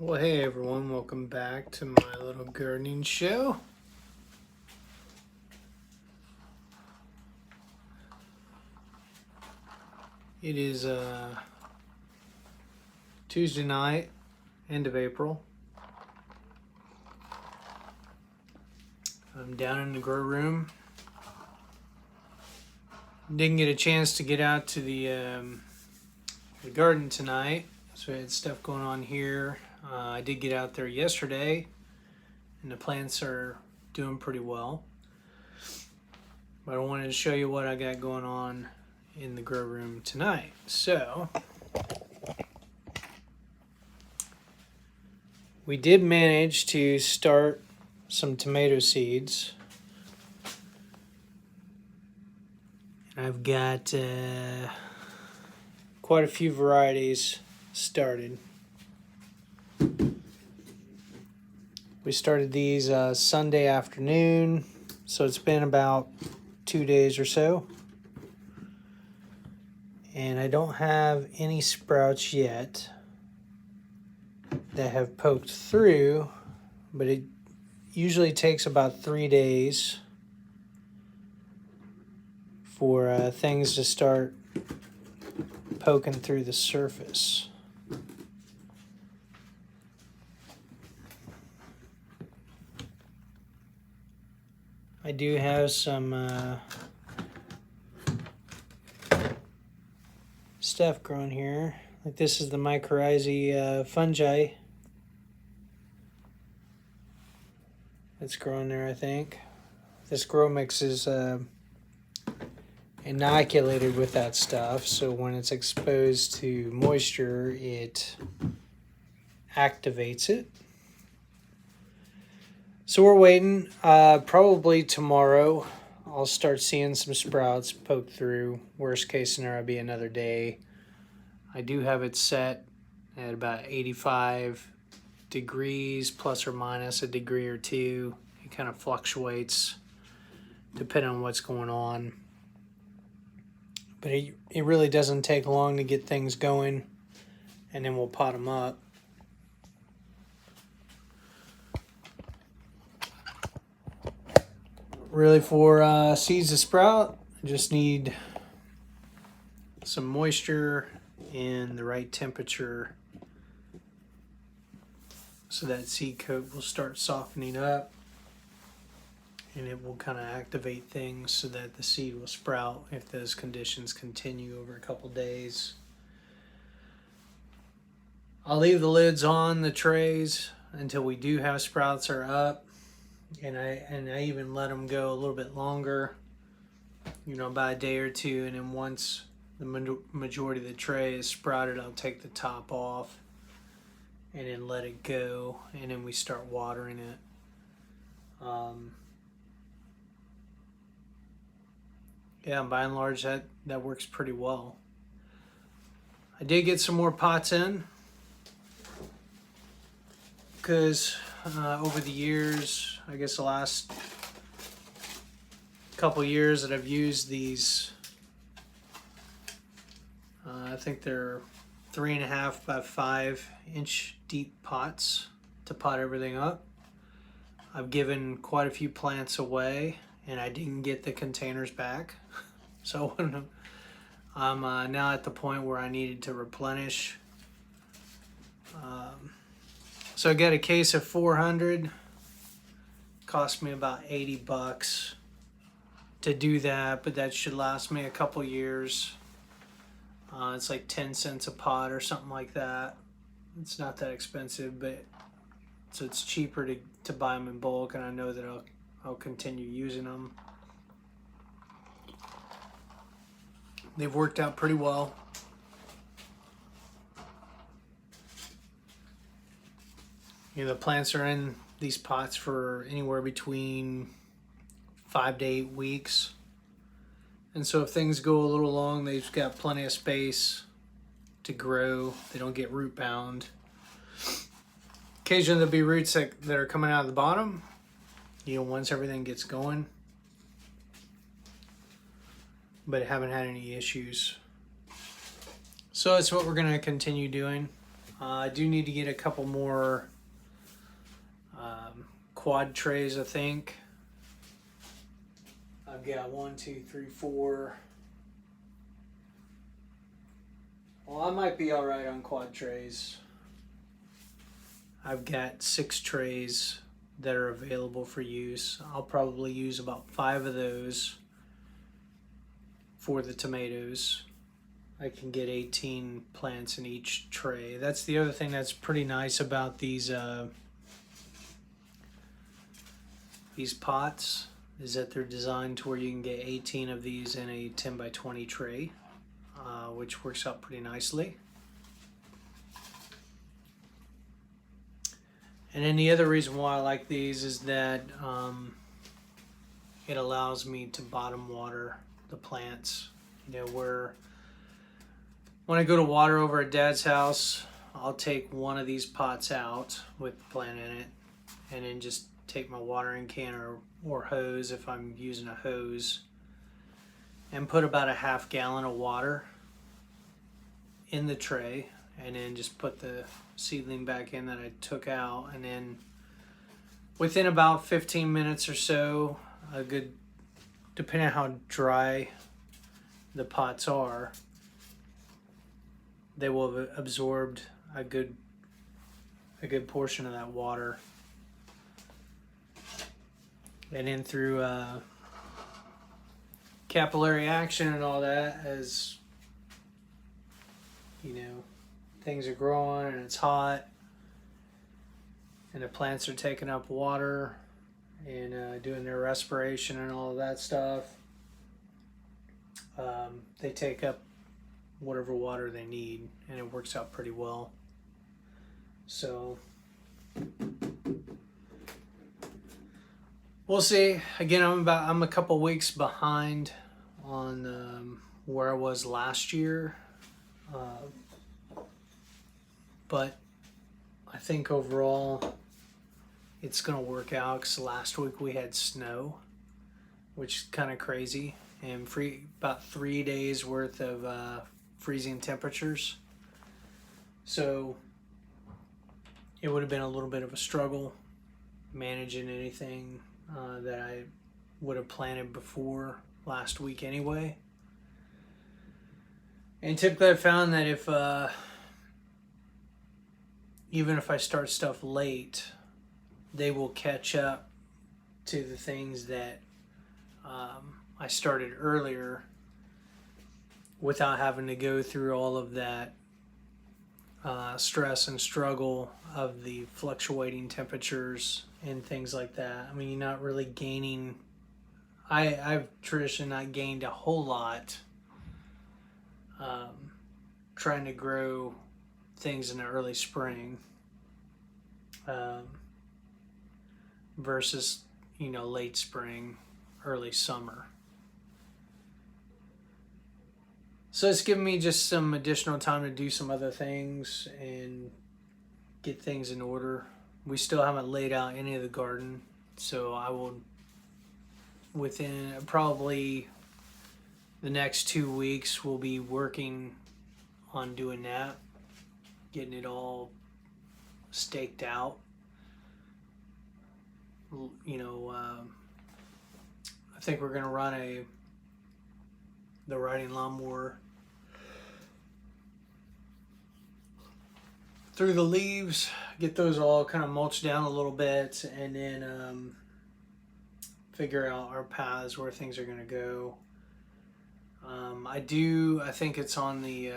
Well, hey everyone, welcome back to my little gardening show. It is Tuesday night, end of April. I'm down in the grow room. Didn't get a chance to get out to the garden tonight, so I had stuff going on here. I did get out there yesterday, and the plants are doing pretty well. But I wanted to show you what I got going on in the grow room tonight. So we did manage to start some tomato seeds. I've got quite a few varieties started. We started these Sunday afternoon, so it's been about 2 days or so. And I don't have any sprouts yet that have poked through, but it usually takes about 3 days for things to start poking through the surface. I do have some stuff growing here. Like this is the mycorrhizae fungi that's growing there, I think. This grow mix is inoculated with that stuff, so when it's exposed to moisture, it activates it. So we're waiting. Probably tomorrow I'll start seeing some sprouts poke through. Worst case scenario will be another day. I do have it set at about 85 degrees plus or minus a degree or two. It kind of fluctuates depending on what's going on. But it really doesn't take long to get things going, and then we'll pot them up. Really, for seeds to sprout, I just need some moisture and the right temperature so that seed coat will start softening up, and it will kind of activate things so that the seed will sprout if those conditions continue over a couple days. I'll leave the lids on the trays until we do have sprouts are up. And I even let them go a little bit longer, about a day or two, and then once the majority of the tray is sprouted, I'll take the top off and then let it go, and then we start watering it. Yeah, by and large, that works pretty well. I did get some more pots in because over the years, I guess the last couple years that I've used these, I think they're 3.5 by 5 inch deep pots to pot everything up. I've given quite a few plants away, and I didn't get the containers back. So I'm now at the point where I needed to replenish. So I got a case of 400. Cost me about 80 bucks to do that, but that should last me a couple years. It's like 10 cents a pot or something like that. It's not that expensive, but so it's cheaper to buy them in bulk, and I know that I'll continue using them. They've worked out pretty well. The plants are in these pots for anywhere between 5 to 8 weeks. And so if things go a little long, they've got plenty of space to grow. They don't get root bound. Occasionally there'll be roots that are coming out of the bottom, once everything gets going. But I haven't had any issues. So that's what we're going to continue doing. I do need to get a couple more quad trays, I think. I've got 1, 2, 3, 4. Well, I might be all right on quad trays. I've got 6 trays that are available for use. I'll probably use about 5 of those for the tomatoes. I can get 18 plants in each tray. That's the other thing that's pretty nice about these pots, is that they're designed to where you can get 18 of these in a 10 by 20 tray, which works out pretty nicely. And then the other reason why I like these is that it allows me to bottom water the plants. You know, when I go to water over at Dad's house, I'll take one of these pots out with the plant in it, and then just take my watering can or hose, if I'm using a hose, and put about a half gallon of water in the tray, and then just put the seedling back in that I took out, and then within about 15 minutes or so, a good, depending on how dry the pots are, they will have absorbed a good portion of that water. And then through capillary action and all that, as you know, things are growing and it's hot and the plants are taking up water and doing their respiration and all of that stuff, they take up whatever water they need, and it works out pretty well. So we'll see. Again, I'm a couple weeks behind on where I was last year, but I think overall it's gonna work out, because last week we had snow, which is kind of crazy, and about 3 days worth of freezing temperatures. So it would have been a little bit of a struggle managing anything that I would have planted before last week anyway. And typically I found that if even if I start stuff late, they will catch up to the things that I started earlier, without having to go through all of that stress and struggle of the fluctuating temperatures and things like that. I mean, you're not really gaining. I've traditionally not gained a whole lot trying to grow things in the early spring versus, you know, late spring, early summer. So it's given me just some additional time to do some other things and get things in order. We still haven't laid out any of the garden, so I will, within probably the next 2 weeks, we'll be working on doing that, getting it all staked out. You know, I think we're gonna run the riding lawnmower through the leaves, get those all kind of mulched down a little bit, and then figure out our paths where things are going to go. I think it's on the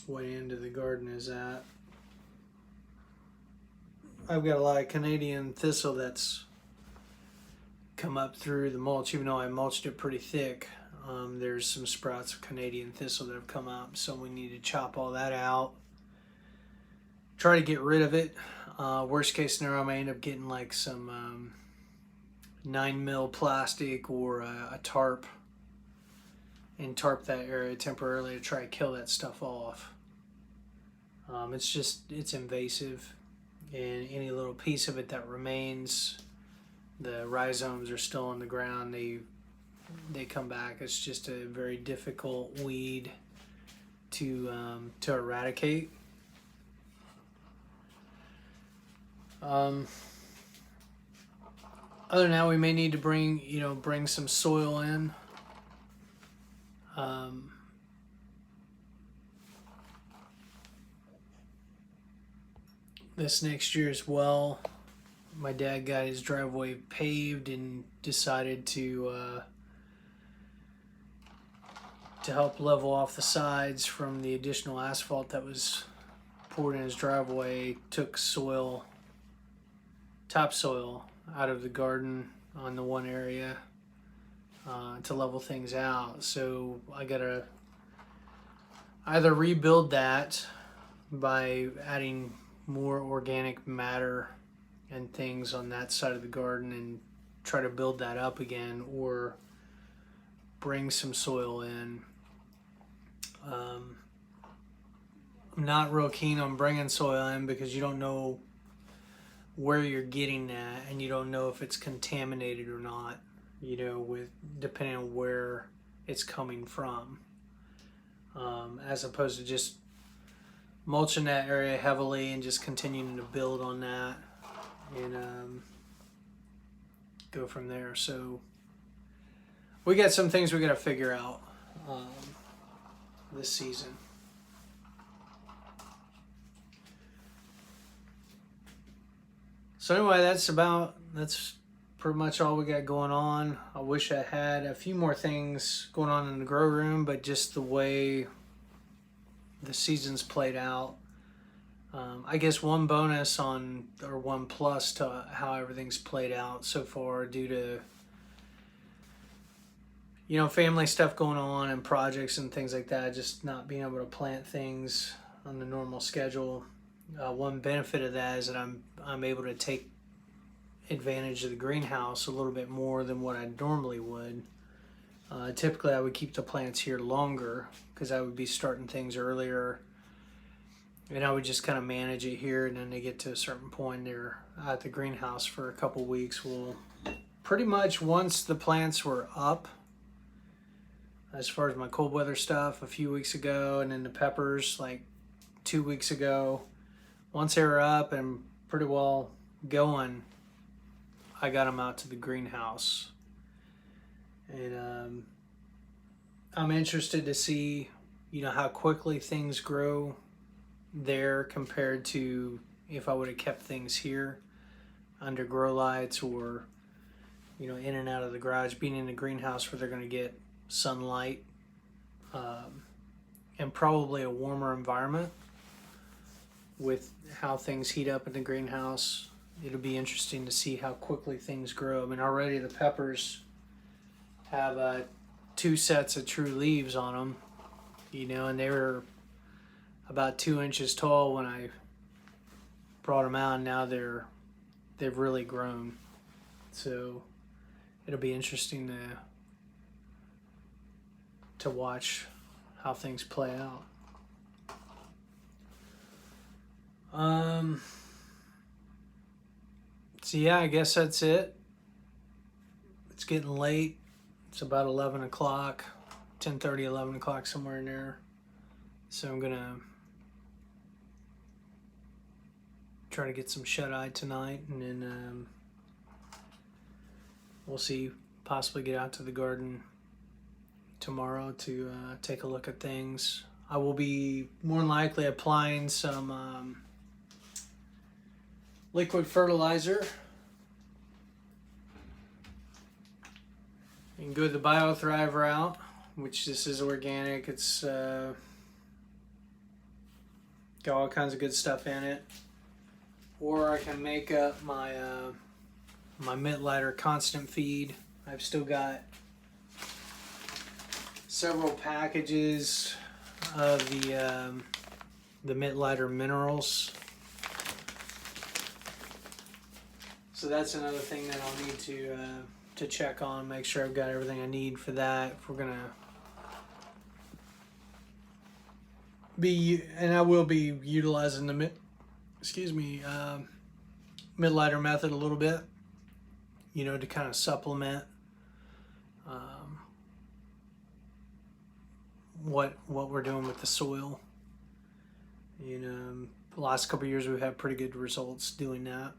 what end of the garden is that? I've got a lot of Canadian thistle that's come up through the mulch, even though I mulched it pretty thick. There's some sprouts of Canadian thistle that have come up, so we need to chop all that out, try to get rid of it. Worst case scenario, I may end up getting like some 9mm plastic or a tarp, and tarp that area temporarily to try to kill that stuff off. It's invasive, and any little piece of it that remains, the rhizomes are still on the ground. They they come back. It's just a very difficult weed to eradicate. Other than that, we may need to bring some soil in. This next year as well. My dad got his driveway paved and decided to help level off the sides from the additional asphalt that was poured in his driveway. Took topsoil out of the garden on the one area to level things out. So I gotta either rebuild that by adding more organic matter and things on that side of the garden and try to build that up again, or bring some soil in. I'm not real keen on bringing soil in because you don't know where you're getting that, and you don't know if it's contaminated or not, with depending on where it's coming from, as opposed to just mulching that area heavily and just continuing to build on that and go from there. So we got some things we got to figure out this season. So anyway, that's pretty much all we got going on. I wish I had a few more things going on in the grow room, but just the way the season's played out, I guess one plus to how everything's played out so far, due to family stuff going on and projects and things like that, just not being able to plant things on the normal schedule. One benefit of that is that I'm able to take advantage of the greenhouse a little bit more than what I normally would. Typically, I would keep the plants here longer because I would be starting things earlier, and I would just kind of manage it here, and then they get to a certain point, they're at the greenhouse for a couple weeks. Well, pretty much once the plants were up, as far as my cold weather stuff a few weeks ago, and then the peppers like 2 weeks ago, once they were up and pretty well going, I got them out to the greenhouse. And I'm interested to see, how quickly things grow there compared to if I would have kept things here under grow lights, or, in and out of the garage, being in the greenhouse where they're going to get sunlight and probably a warmer environment. With how things heat up in the greenhouse, it'll be interesting to see how quickly things grow. I mean, already the peppers have 2 sets of true leaves on them, and they were about 2 inches tall when I brought them out, and now they've really grown. So it'll be interesting to watch how things play out. So yeah, I guess that's it. It's getting late. It's about 11 o'clock, 10:30, 11 o'clock, somewhere in there. So I'm gonna try to get some shut-eye tonight, and then we'll see, possibly get out to the garden tomorrow to take a look at things. I will be more than likely applying some liquid fertilizer. You can go the BioThrive route, which this is organic. It's got all kinds of good stuff in it. Or I can make up my my Mittleider constant feed. I've still got several packages of the Mittleider minerals. So that's another thing that I'll need to check on, make sure I've got everything I need for that. If we're gonna be, and I will be utilizing the Mittleider method a little bit, to kind of supplement what we're doing with the soil. The last couple of years we've had pretty good results doing that.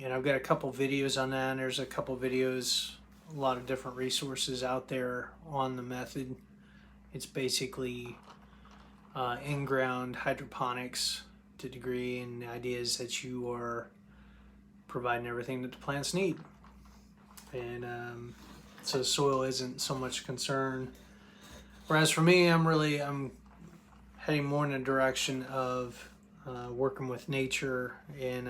And I've got a couple videos on that. And there's a couple videos, a lot of different resources out there on the method. It's basically in-ground hydroponics to a degree, and the idea is that you are providing everything that the plants need. And so soil isn't so much concern. Whereas for me, I'm heading more in the direction of working with nature and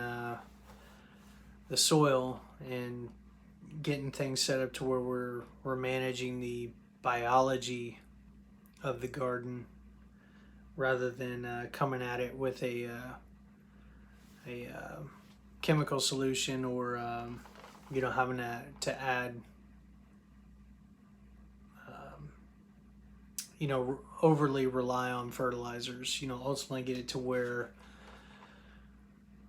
the soil and getting things set up to where we're managing the biology of the garden rather than coming at it with a chemical solution or having to add overly rely on fertilizers. Ultimately get it to where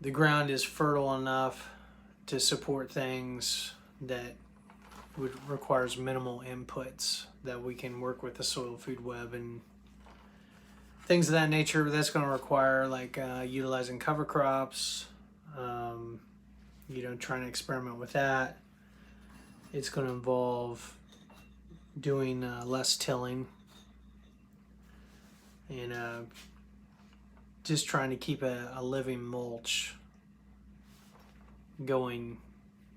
the ground is fertile enough to support things that requires minimal inputs, that we can work with the soil food web and things of that nature. That's going to require like utilizing cover crops, trying to experiment with that. It's going to involve doing less tilling and just trying to keep a living mulch going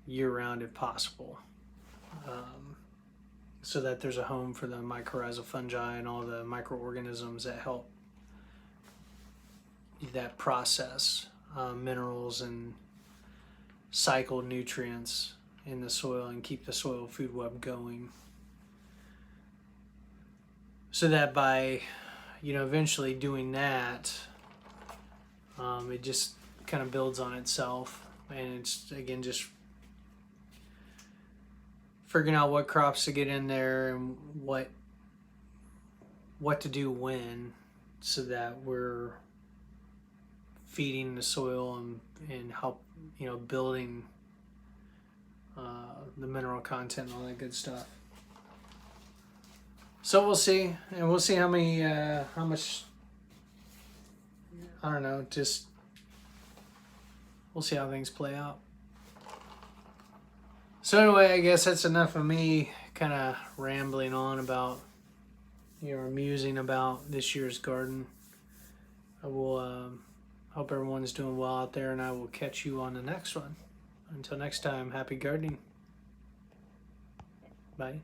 year-round if possible, so that there's a home for the mycorrhizal fungi and all the microorganisms that help that process minerals and cycle nutrients in the soil and keep the soil food web going, so that by eventually doing that, it just kind of builds on itself. And it's, again, just figuring out what crops to get in there and what to do when, so that we're feeding the soil and help building the mineral content and all that good stuff. So we'll see, and we'll see how much, I don't know, just we'll see how things play out. So anyway, I guess that's enough of me kind of rambling on about, musing about this year's garden. I will hope everyone's doing well out there, and I will catch you on the next one. Until next time, happy gardening. Bye.